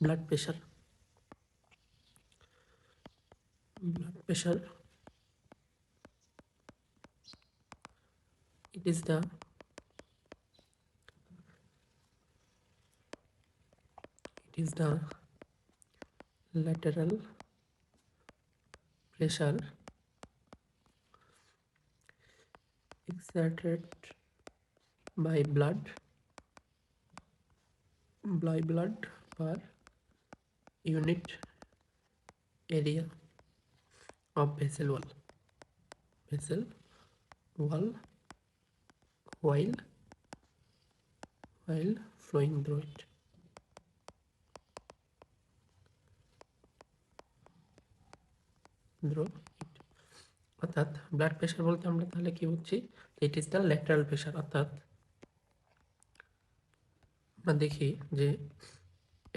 blood pressure. Blood pressure, it is the lateral pressure exerted by blood per unit area of vessel wall while flowing through it. অর্থাৎ blood pressure বলতে আমরা তাহলে কি বুঝছি, ইট is the lateral pressure. অর্থাৎ আমরা দেখি যে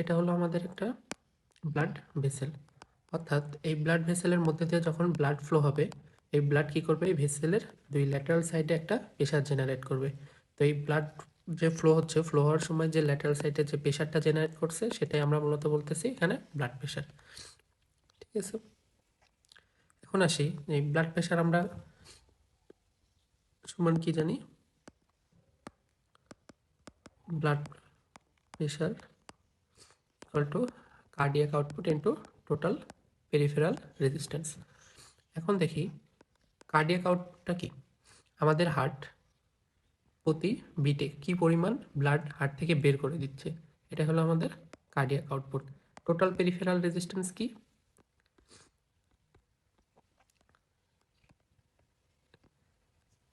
এটা হলো আমাদের একটা ব্লাড ভেসেল। অর্থাৎ এই ব্লাড ভেসেলের মধ্যে দিয়ে যখন ব্লাড ফ্লো হবে, এই ব্লাড কি করবে, এই ভেসেলের দুই ল্যাটারাল সাইডে একটা প্রেশার জেনারেট করবে। তো এই ব্লাড যে ফ্লো হচ্ছে, ফ্লো হওয়ার সময় যে ল্যাটারাল সাইডে যে প্রেশারটা জেনারেট করছে, সেটাই আমরা মূলত বলতেছি এখানে ব্লাড প্রেশার। ঠিক আছে, এখন আসি এই ব্লাড প্রেশার আমরা সমান কি জানি, blood pressure equal to cardiac output into total peripheral resistance. এখন দেখি কার্ডিয়াক আউটপুটটা কি, আমাদের হার্ট প্রতি বিটে কি পরিমাণ ব্লাড হার্ট থেকে বের করে দিচ্ছে, এটা হলো আমাদের cardiac output. Total peripheral resistance কি,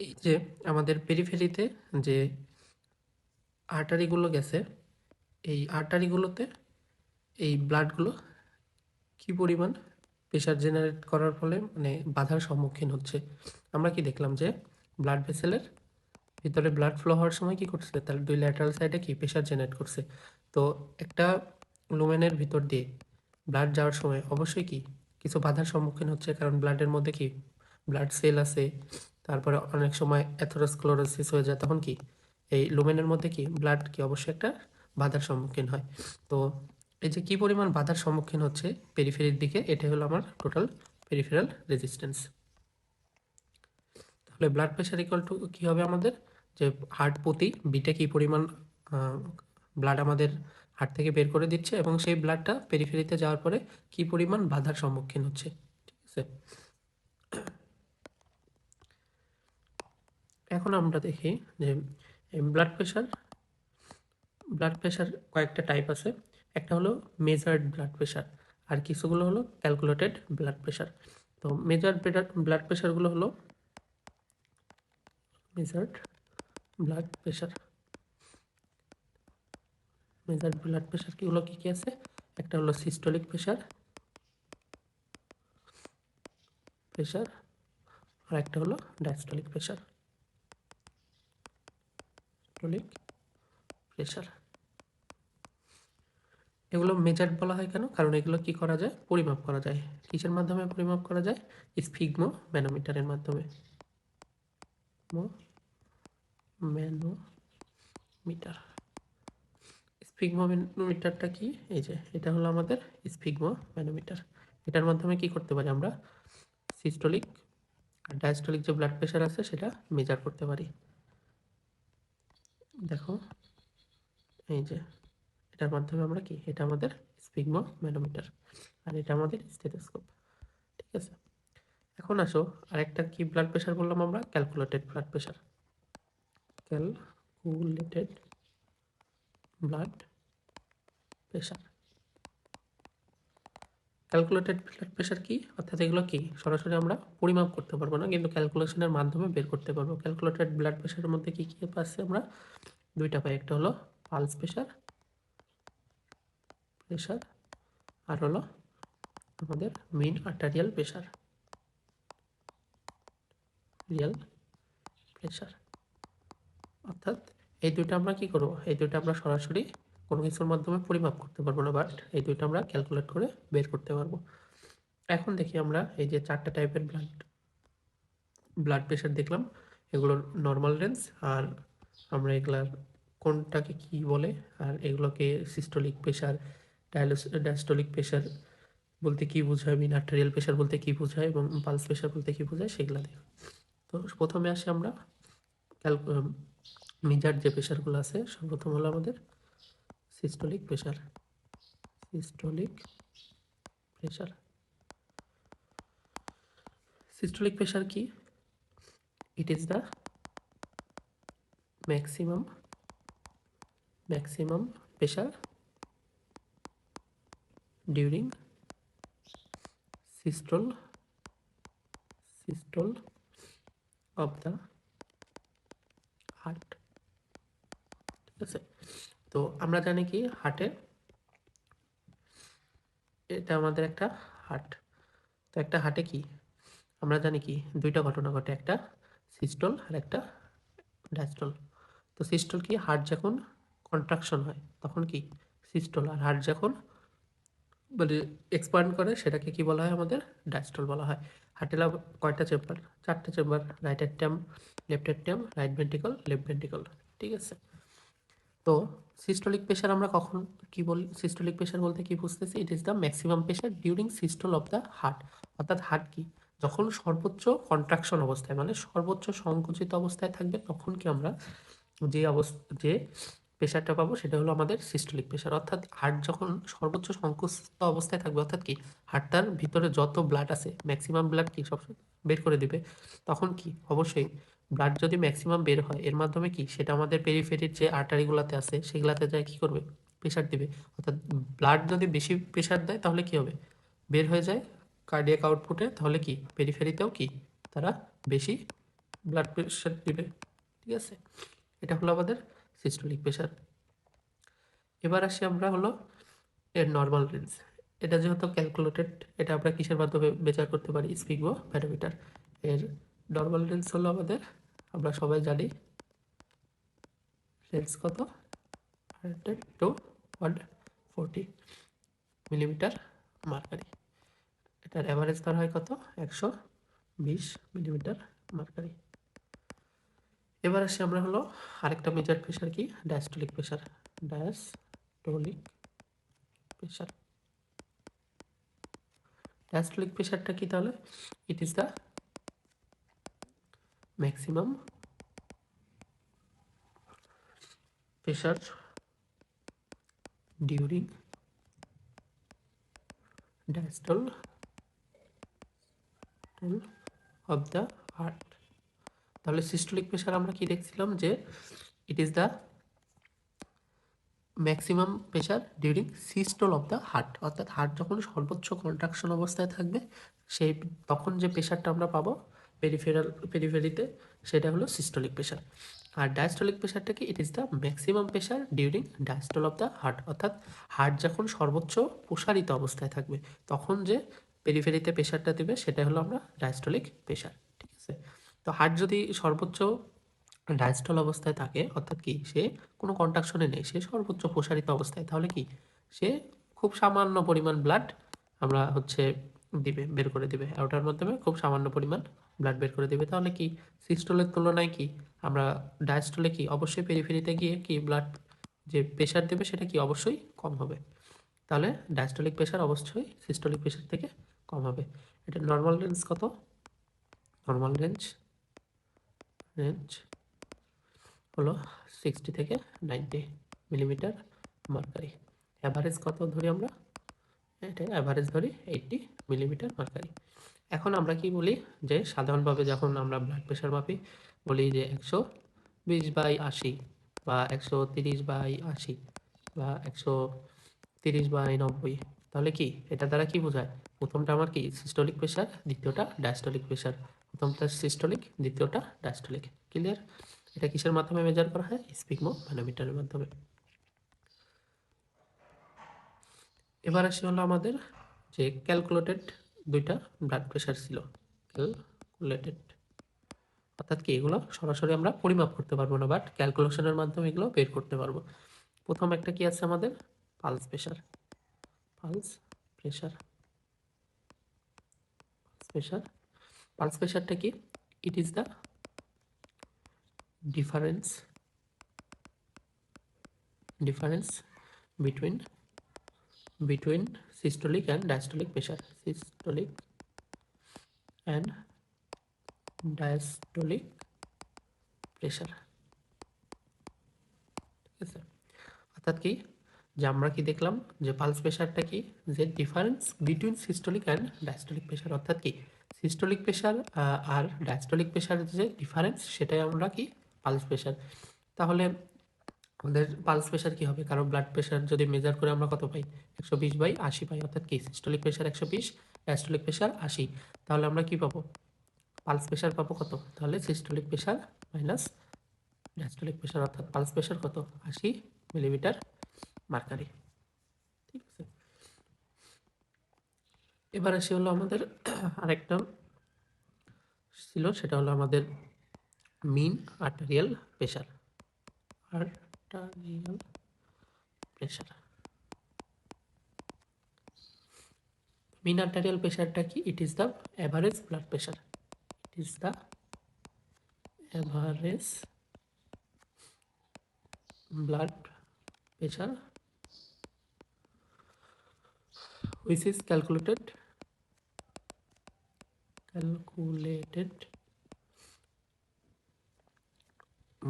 এই যে আমাদের পেরিফেরিতে যে আর্টারিগুলো গেছে, এই আর্টারিগুলোতে এই ব্লাডগুলো কি পরিমাণ প্রেশার জেনারেট করার ফলে মানে বাধার সম্মুখীন হচ্ছে। আমরা কি দেখলাম যে ব্লাড ভেসেলের ভিতরে ব্লাড ফ্লো হওয়ার সময় কি করছে, তার দুই ল্যাটারাল সাইডে কি প্রেশার জেনারেট করছে। তো একটা লুমেনের ভিতর দিয়ে ব্লাড যাওয়ার সময় অবশ্যই কি কিছু বাধার সম্মুখীন হচ্ছে, কারণ ব্লাডের মধ্যে কি ব্লাড সেল আছে, তারপরে অনেক সময় অ্যাথেরোস্ক্লেরোসিস হয়ে যায়, তখন কি এই লুমেনের মধ্যে কি ব্লাড কি অবশ্যই একটা বাধার সম্মুখীন হয়। তো এই যে কি পরিমাণ বাধার সম্মুখীন হচ্ছে পেরিফেরির দিকে, এটাই হলো আমার টোটাল পেরিফেরাল রেজিস্ট্যান্স। তাহলে ব্লাড প্রেশার ইকুয়াল টু কী হবে আমাদের, যে হার্ট প্রতি বিটে কী পরিমাণ ব্লাড আমাদের হার্ট থেকে বের করে দিচ্ছে, এবং সেই ব্লাডটা পেরিফেরিতে যাওয়ার পরে কী পরিমাণ বাধার সম্মুখীন হচ্ছে। ঠিক আছে, এখন আমরা দেখি যে ব্লাড প্রেশার কয়েকটা টাইপ আছে। একটা হলো মেজার্ড ব্লাড প্রেশার, আর কিছুগুলো হলো ক্যালকুলেটেড ব্লাড প্রেশার। তো মেজার্ড ব্লাড প্রেশারগুলো হলো মেজার্ড ব্লাড প্রেশার কিগুলো কী কী আছে, একটা হলো সিস্টোলিক প্রেশার আর একটা হলো ডায়াস্টোলিক প্রেশার। এগুলো মেজার্ড বলা হয় কেন, কারণ এগুলো কি করা যায়, পরিমাপ করা যায়। কিসের মাধ্যমে পরিমাপ করা যায়, স্ফিগমো ম্যানোমিটারের মাধ্যমে। স্ফিগমোমিটারটা কি, এই যে এটা হলো আমাদের স্ফিগমো ম্যানোমিটার। এটার মাধ্যমে কি করতে পারি আমরা, সিস্টোলিক আর ডায়াস্টোলিক যে ব্লাড প্রেশার আছে সেটা মেজার করতে পারি। দেখো এই যে এটার মাধ্যমে আমরা কি, এটা আমাদের স্ফিগমো ম্যানোমিটার আর এটা আমাদের স্টেথোস্কোপ। ঠিক আছে, এখন আসো আরেকটা কি ব্লাড প্রেশার বললাম আমরা, calculated blood pressure. Calculated blood pressure কি, অর্থাৎ এগুলো কি সরাসরি আমরা পরিমাপ করতে পারবো না, কিন্তু ক্যালকুলেশনের মাধ্যমে বের করতে পারবো। ক্যালকুলেটেড ব্লাড প্রেশারের মধ্যে কি কি পাচ্ছি আমরা, দুইটা পাই, একটা হলো পালস প্রেশার আর হলো আমাদের মিন আর্টারিয়াল প্রেশার, অর্থাৎ এই দুইটা আমরা কি করবো, এই দুইটা আমরা সরাসরি কোনো কিছুর মাধ্যমে পরিমাপ করতে পারবো না, বাট এই দুইটা আমরা ক্যালকুলেট করে বের করতে পারবো। এখন দেখি আমরা এই যে চারটা টাইপের ব্লাড প্রেশার দেখলাম, এগুলোর নর্মাল রেঞ্জ, আর আমরা এগুলার কোনটাকে কি বলে, আর এগুলোকে সিস্টোলিক প্রেশার, ডায়াস্টলিক প্রেশার বলতে কি বোঝায়, মিন আর্টেরিয়াল প্রেশার বলতে কি বোঝায় এবং পালস প্রেশার বলতে কি বোঝায় সেগুলো দেখো। তো প্রথমে আসি আমরা মেজার যে প্রেশারগুলো আছে, সর্বপ্রথম হলো আমাদের systolic pressure. Systolic pressure, systolic pressure কি? It is the maximum pressure during systole of the heart। ঠিক আছে, তো আমরা জানি কি হার্টে, এটা আমাদের একটা হার্ট, তো একটা হার্টে কি আমরা জানি কি দুইটা ঘটনা ঘটে, একটা সিস্টল আর একটা ডায়াস্টল। তো সিস্টল কি, হার্ট যখন কন্ট্রাকশন হয় তখন কি সিস্টল, আর হার্ট যখন মানে এক্সপ্যান্ড করে সেটাকে কি বলা হয় আমাদের ডায়াস্টল বলা হয়। হার্টের কয়টা চেম্বার? চারটে chamber, right atrium, left atrium, right ventricle, left ventricle. ঠিক আছে, তো সিস্টোলিক প্রেশার আমরা কখন কি বলি? সিস্টোলিক প্রেশার বলতে কি বুঝতেছি? ইট is the maximum pressure during systole of the heart. অর্থাৎ হার্ট কি যখন সর্বোচ্চ কন্ট্রাকশন অবস্থায় মানে সর্বোচ্চ সংকুচিত অবস্থায় থাকবে তখন কি আমরা যে প্রেশারটা পাবো সেটা হলো আমাদের সিস্টোলিক প্রেশার। অর্থাৎ হার্ট যখন সর্বোচ্চ সংকুচিত অবস্থায় থাকবে, অর্থাৎ কি হার্টটার ভিতরে যত ব্লাড আছে ম্যাক্সিমাম ব্লাড কি সব বের করে দিবে, তখন কি অবশ্যই ব্লাড যদি ম্যাক্সিমাম বের হয় এর মাধ্যমে কি সেটা আমাদের পেরিফেরির যে আর্টারিগুলোতে আছে সেগুলাতে যায় কি করবে, প্রেশার দিবে। অর্থাৎ ব্লাড যদি বেশি প্রেশার দেয় তাহলে কি হবে, বের হয়ে যায় কার্ডিয়াক আউটপুটে, তাহলে কি পেরিফেরিতেও কি তারা বেশি ব্লাড প্রেশার দিবে। ঠিক আছে, এটা হলো আমাদের সিস্টোলিক প্রেশার। এবার আসি আমরা হলো এর নর্মাল রেঞ্জ। এটা যেহেতু ক্যালকুলেটেড, এটা আমরা কিসের মাধ্যমে মেজার করতে পারি? স্পিগো প্যারামিটার। এর নর্মাল রেঞ্জ হলো আমাদের, আমরা সবাই জানি রেঞ্জ কত, 100 to 140 মিলিমিটার মার্কারি। এটার অ্যাভারেজ ধরা হয় কত, 120 মিলিমিটার মার্কারি। এবার আসি আমরা হলো আরেকটা মেজার প্রেশার কি, diastolic pressure. Diastolic pressure, diastolic প্রেশারটা কি তাহলে? ইট is the maximum pressure during diastole of the heart. তাহলে সিস্টোলিক প্রেশার আমরা কি দেখছিলাম যে ইট is the maximum pressure during systole of the heart. অর্থাৎ হার্ট যখন সর্বোচ্চ কন্ট্রাকশন অবস্থায় থাকবে সেই তখন যে প্রেশারটা আমরা পাবো পেরিফেরিতে সেটা হলো সিস্টোলিক প্রেশার। আর ডায়াস্টোলিক প্রেশারটা কি, it is the maximum pressure during diastole of the heart. অর্থাৎ হার্ট যখন সর্বোচ্চ প্রসারিত অবস্থায় থাকবে তখন যে পেরিফেরিতে প্রেশারটা দেবে সেটা হলো আমরা ডায়াস্টোলিক প্রেশার। ঠিক আছে, তো হার্ট যদি সর্বোচ্চ ডায়াস্টল অবস্থায় থাকে, অর্থাৎ কি সে কোনো কন্ট্রাকশনে নেই, সে সর্বোচ্চ প্রসারিত অবস্থায়, তাহলে কি সে খুব সামান্য পরিমাণ ব্লাড আমরা দিবে, বের করে দিবে ওটার মাধ্যমে, খুব সামান্য পরিমাণ ব্লাড বের করে দিবে। তাহলে কি সিস্টোলের তুলনায় কি আমরা ডায়াস্টলে কি অবশ্যই পেরিফেরিতে গিয়ে কি ব্লাড যে প্রেশার দেবে সেটা কি অবশ্যই কম হবে। তাহলে ডায়াস্টলিক প্রেশার অবশ্যই সিস্টোলিক প্রেশার থেকে কম হবে। এটা নর্মাল রেঞ্জ কত? নর্মাল রেঞ্জ হলো 60 থেকে 90 মিলিমিটার মার্কারি। অ্যাভারেজ কত ধরি আমরা? এটা অ্যাভারেজ ধরি 80 মিলিমিটার মার্কারি। এখন আমরা কি বলি যে সাধারণভাবে যখন আমরা ব্লাড প্রেশার মাপি বলি যে 120/80 বা 130/80 বা 130/90। তাহলে কি এটা দ্বারা কি বোঝায়? প্রথমটা আমার কি সিস্টোলিক প্রেশার, দ্বিতীয়টা ডায়াস্টোলিক প্রেশার। প্রথমটা সিস্টোলিক, দ্বিতীয়টা ডায়াস্টোলিক। ক্লিয়ার? এটা কিসের মাধ্যমে মেজার করা হয়? স্পিগমো ম্যানোমিটারের মাধ্যমে। এবার আসি হলো আমাদের যে ক্যালকুলেটেড দুইটা ব্লাড প্রেশার ছিল, ক্যালকুলেটেড, অর্থাৎ কি এগুলো সরাসরি আমরা পরিমাপ করতে পারবো না, বাট ক্যালকুলেশনের মাধ্যমে এগুলো বের করতে পারবো। প্রথম একটা কি আছে আমাদের, pulse pressure. Pulse pressure, pressure, pulse প্রেশারটা কি? It is the difference between between systolic and diastolic pressure. Systolic and diastolic pressure, ঠিক আছে। অর্থাৎ কি, যে আমরা কি দেখলাম যে পালস প্রেশারটা কি, যে difference between systolic and diastolic pressure, অর্থাৎ কি সিস্টোলিক প্রেশার আর ডায়াস্টোলিক প্রেশারের যে ডিফারেন্স সেটাই আমরা কি পালস প্রেশার। তাহলে আমাদের পালস প্রেশার কি হবে, কারণ ব্লাড প্রেশার যদি মেজার করে আমরা কত পাই, 120/80 পাই, অর্থাৎ কি সিস্টোলিক প্রেশার 120, ডায়াস্টোলিক প্রেশার 80। তাহলে আমরা কি পাবো, পালস প্রেশার পাবো কত, তাহলে systolic pressure minus diastolic pressure, অর্থাৎ পালস প্রেশার কত, 80 মিলিমিটার মার্কারি, ঠিক আছে। এবার আসি হলো আমাদের আরেকটা ছিল, সেটা হলো আমাদের মিন আর্টেরিয়াল প্রেশার। আর্টেরিয়াল প্রেশার, মিন আর্টেরিয়াল প্রেশারটা কি, it is the average blood pressure, it is the average blood pressure which is calculated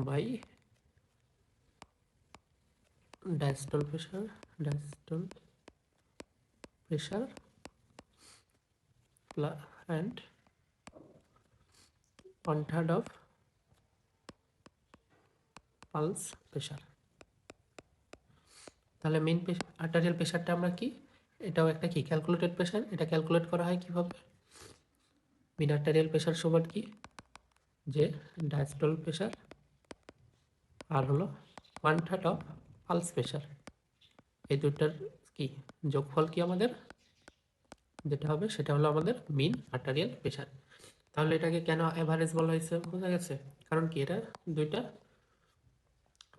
by diastolic pressure and 1/3 of pulse pressure। তাহলে মেইন আর্টারিয়াল প্রেশারটা আমরা কি, এটাও একটা কি ক্যালকুলেটেড প্রেশার, এটা ক্যালকুলেট করা হয় কিভাবে, মেইন আর্টারিয়াল প্রেশার সমান কি, যে ডায়াস্টল প্রেশার আর হলো 1/3 অফ পালস প্রেশার, এই দুটার কি যোগফল কি আমাদের যেটা হবে সেটা হলো আমাদের মিন আর্টারিয়াল প্রেশার। তাহলে এটাকে কেন অ্যাভারেজ বলা হয়েছে বোঝা গেছে, কারণ কি এটা দুইটা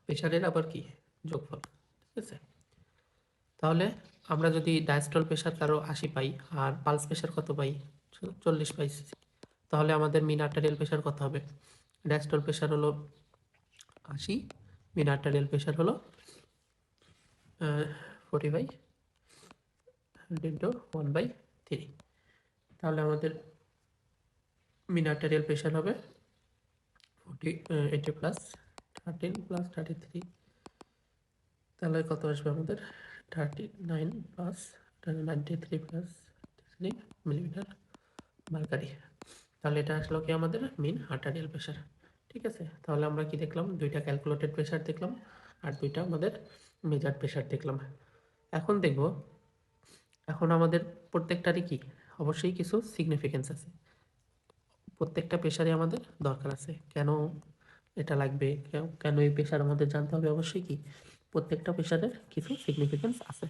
প্রেশারের আবার কি যোগফল, ঠিক আছে। তাহলে আমরা যদি ডায়াস্টল প্রেশার কারো 80 পাই আর পালস প্রেশার কত পাই, 40 পাই, তাহলে আমাদের মিন আর্টারিয়াল প্রেশার কত হবে, ডায়াস্টল প্রেশার হলো 80, মিন আর্টারিয়াল প্রেশার হলো 40/1/3। তাহলে আমাদের মিন আর্টারিয়াল প্রেশার হবে 80 প্লাস 13 প্লাস 33, তাহলে কত আসবে আমাদের 39 প্লাস 93 প্লাস 3 মিলিমিটার মার্কারি। তাহলে এটা আসলো কি আমাদের মিন আর্টারিয়াল প্রেশার, ঠিক আছে। তাহলে আমরা কি দেখলাম, দুইটা ক্যালকুলেটেড প্রেশার দেখলাম আর দুইটা আমাদের মেজার্ড প্রেশার দেখলাম। এখন দেখব, এখন আমাদের প্রত্যেকটারই কি অবশ্যই কিছু সিগনিফিকেন্স আছে, প্রত্যেকটা প্রেশারে আমাদের দরকার আছে, কেন এটা লাগবে, কেন এই প্রেশার আমাদের জানতে হবে, অবশ্যই কি প্রত্যেকটা প্রেশারের কিছু সিগনিফিকেন্স আছে।